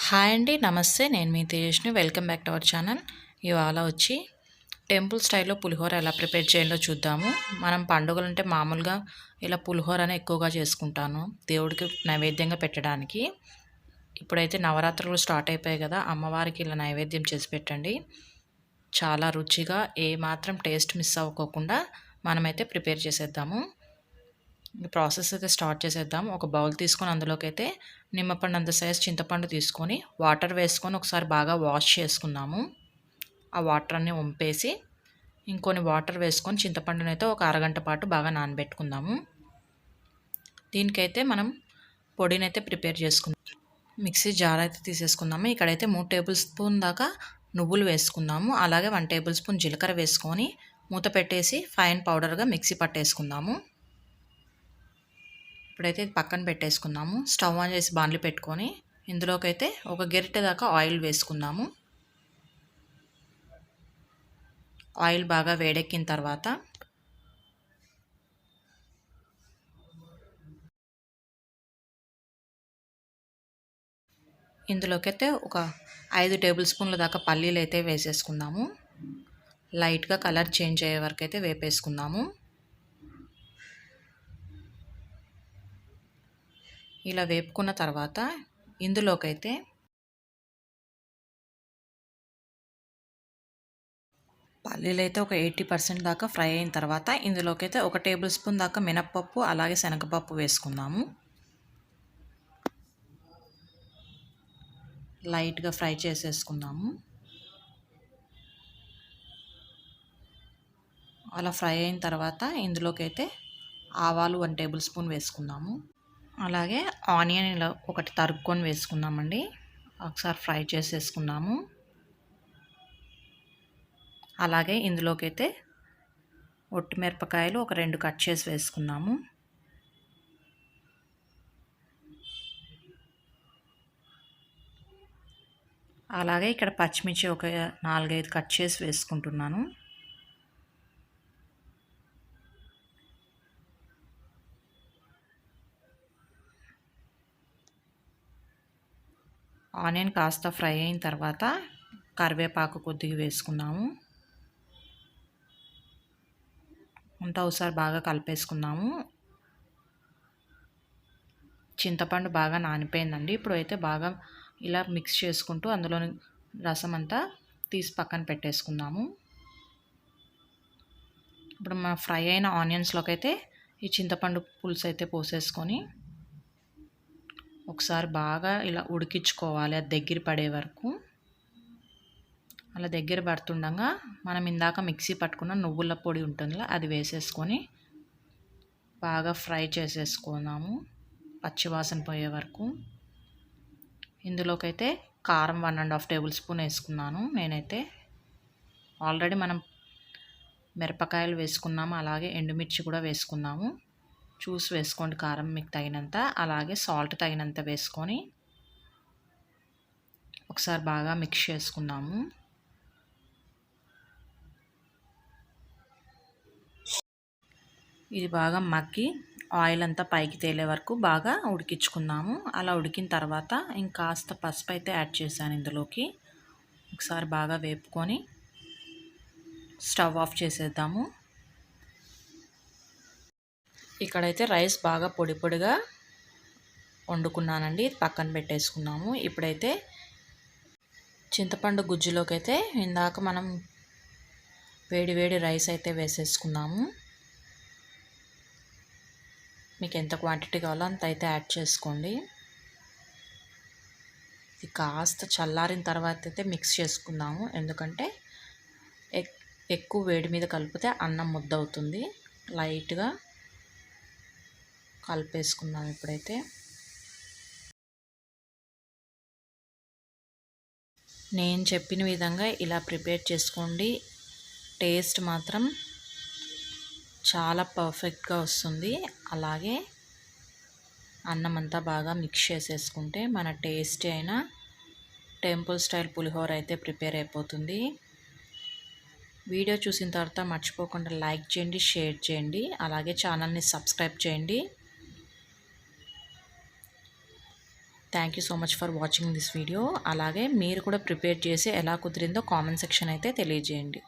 Hi అండి. నమస్తే. నేను మీ తేజస్‌ని. Welcome back to our channel. ఇవాళ వచ్చి టెంపుల్ స్టైల్‌లో పులిహోర ఎలా ప్రిపేర్ చేయాలో చూద్దాము. మనం పండుగలంటే మామూలుగా ఇలా పులిహోరనే ఎక్కువగా చేసుకుంటాను. దేవుడికి నైవేద్యంగా పెట్టడానికి. ఇప్పుడైతే నవరాత్రులు స్టార్ట్ అయిపోయాయి కదా! అమ్మవారికి ఇలా నైవేద్యం చేసి పెట్టండి. చాలా రుచిగా ఏమాత్రం టేస్ట్ మిస్ అవ్వకోకుండా మనమైతే ప్రిపేర్ చేసేద్దాము. ప్రాసెస్ అయితే స్టార్ట్ చేసేద్దాం. ఒక బౌల్ తీసుకొని అందులోకైతే నిమ్మపండు అంత సైజ్ చింతపండు తీసుకొని వాటర్ వేసుకొని ఒకసారి బాగా వాష్ చేసుకుందాము. ఆ వాటర్ అన్నీ వంపేసి ఇంకొన్ని వాటర్ వేసుకొని చింతపండునైతే ఒక అరగంట పాటు బాగా నానబెట్టుకుందాము. దీనికైతే మనం పొడినైతే ప్రిపేర్ చేసుకుందాం. మిక్సీ జార్ అయితే తీసేసుకుందాము. ఇక్కడైతే 3 టేబుల్ స్పూన్ దాకా నువ్వులు వేసుకుందాము. అలాగే 1 టేబుల్ స్పూన్ జీలకర్ర వేసుకొని మూత పెట్టేసి ఫైన్ పౌడర్గా మిక్సీ పట్టేసుకుందాము. ఇప్పుడైతే ఇది పక్కన పెట్టేసుకుందాము. స్టవ్ ఆన్ చేసి బాండ్లీ పెట్టుకొని ఇందులోకైతే ఒక గరిటె దాకా ఆయిల్ వేసుకుందాము. ఆయిల్ బాగా వేడెక్కిన తర్వాత ఇందులోకైతే ఒక 5 టేబుల్ స్పూన్ల దాకా పల్లీలు అయితే వేసేసుకుందాము. లైట్గా కలర్ చేంజ్ అయ్యే వరకు అయితే వేపేసుకుందాము. ఇలా వేపుకున్న తర్వాత ఇందులోకైతే పల్లీలు అయితే ఒక 80% దాకా ఫ్రై అయిన తర్వాత ఇందులోకైతే ఒక టేబుల్ స్పూన్ దాకా మినప్పప్పు అలాగే శనగపప్పు వేసుకుందాము. లైట్గా ఫ్రై చేసేసుకుందాము. అలా ఫ్రై అయిన తర్వాత ఇందులోకైతే ఆవాలు 1 టేబుల్ స్పూన్ వేసుకుందాము. అలాగే ఆనియన్ ఇలా ఒకటి తరుక్కొని వేసుకుందామండి. ఒకసారి ఫ్రై చేసేసుకున్నాము. అలాగే ఇందులోకైతే ఒట్టిమిరపకాయలు ఒక 2 కట్ చేసి వేసుకున్నాము. అలాగే ఇక్కడ పచ్చిమిర్చి ఒక 4-5 కట్ చేసి వేసుకుంటున్నాను. ఆనియన్ కాస్త ఫ్రై అయిన తర్వాత కరివేపాకు కొద్దిగా వేసుకున్నాము. అంతా ఒకసారి బాగా కలిపేసుకున్నాము. చింతపండు బాగా నానిపోయిందండి. ఇప్పుడు అయితే బాగా ఇలా మిక్స్ చేసుకుంటూ అందులోని రసం అంతా తీసి పక్కన పెట్టేసుకుందాము. ఇప్పుడు మా ఫ్రై అయిన ఆనియన్స్లోకి అయితే ఈ చింతపండు పులుసు అయితే పోసేసుకొని ఒకసారి బాగా ఇలా ఉడికించుకోవాలి. అది దగ్గర పడే వరకు. అలా దగ్గర పడుతుండగా మనం ఇందాక మిక్సీ పట్టుకున్న నువ్వుల పొడి ఉంటుందిలా అది వేసేసుకొని బాగా ఫ్రై చేసేసుకున్నాము పచ్చివాసన పోయే వరకు. ఇందులోకైతే కారం 1.5 టేబుల్ స్పూన్ వేసుకున్నాను నేనైతే. ఆల్రెడీ మనం మిరపకాయలు వేసుకున్నాము, అలాగే ఎండుమిర్చి కూడా వేసుకున్నాము. చూసి వేసుకోండి కారం మీకు తగినంత. అలాగే సాల్ట్ తగినంత వేసుకొని ఒకసారి బాగా మిక్స్ చేసుకున్నాము. ఇది బాగా మగ్గి ఆయిల్ అంతా పైకి తేలే వరకు బాగా ఉడికించుకున్నాము. అలా ఉడికిన తర్వాత ఇంకాస్త పసుపు అయితే యాడ్ చేశాను ఇందులోకి. ఒకసారి బాగా వేపుకొని స్టవ్ ఆఫ్ చేసేద్దాము. ఇక్కడైతే రైస్ బాగా పొడి పొడిగా వండుకున్నానండి. పక్కన పెట్టేసుకున్నాము. ఇప్పుడైతే చింతపండు గుజ్జులోకి అయితే ఇందాక మనం వేడి వేడి రైస్ అయితే వేసేసుకున్నాము. మీకు ఎంత క్వాంటిటీ కావాలో అంత అయితే యాడ్ చేసుకోండి. ఇది కాస్త చల్లారిన తర్వాత అయితే మిక్స్ చేసుకుందాము. ఎందుకంటే ఎక్కువ వేడి మీద కలిపితే అన్నం ముద్ద అవుతుంది. లైట్గా కలిపేసుకుందాం. ఇప్పుడైతే నేను చెప్పిన విధంగా ఇలా ప్రిపేర్ చేసుకోండి. టేస్ట్ మాత్రం చాలా పర్ఫెక్ట్గా వస్తుంది. అలాగే అన్నం అంతా బాగా మిక్స్ చేసేసుకుంటే మన టేస్టీ అయిన టెంపుల్ స్టైల్ పులిహోర అయితే ప్రిపేర్ అయిపోతుంది. వీడియో చూసిన తర్వాత మర్చిపోకుండా లైక్ చేయండి, షేర్ చేయండి, అలాగే ఛానల్ని సబ్స్క్రైబ్ చేయండి. Thank you so much for watching this video. అలాగే మీరు కూడా ప్రిపేర్ చేసి ఎలా కుదిరిందో కామెంట్ సెక్షన్ అయితే తెలియజేయండి.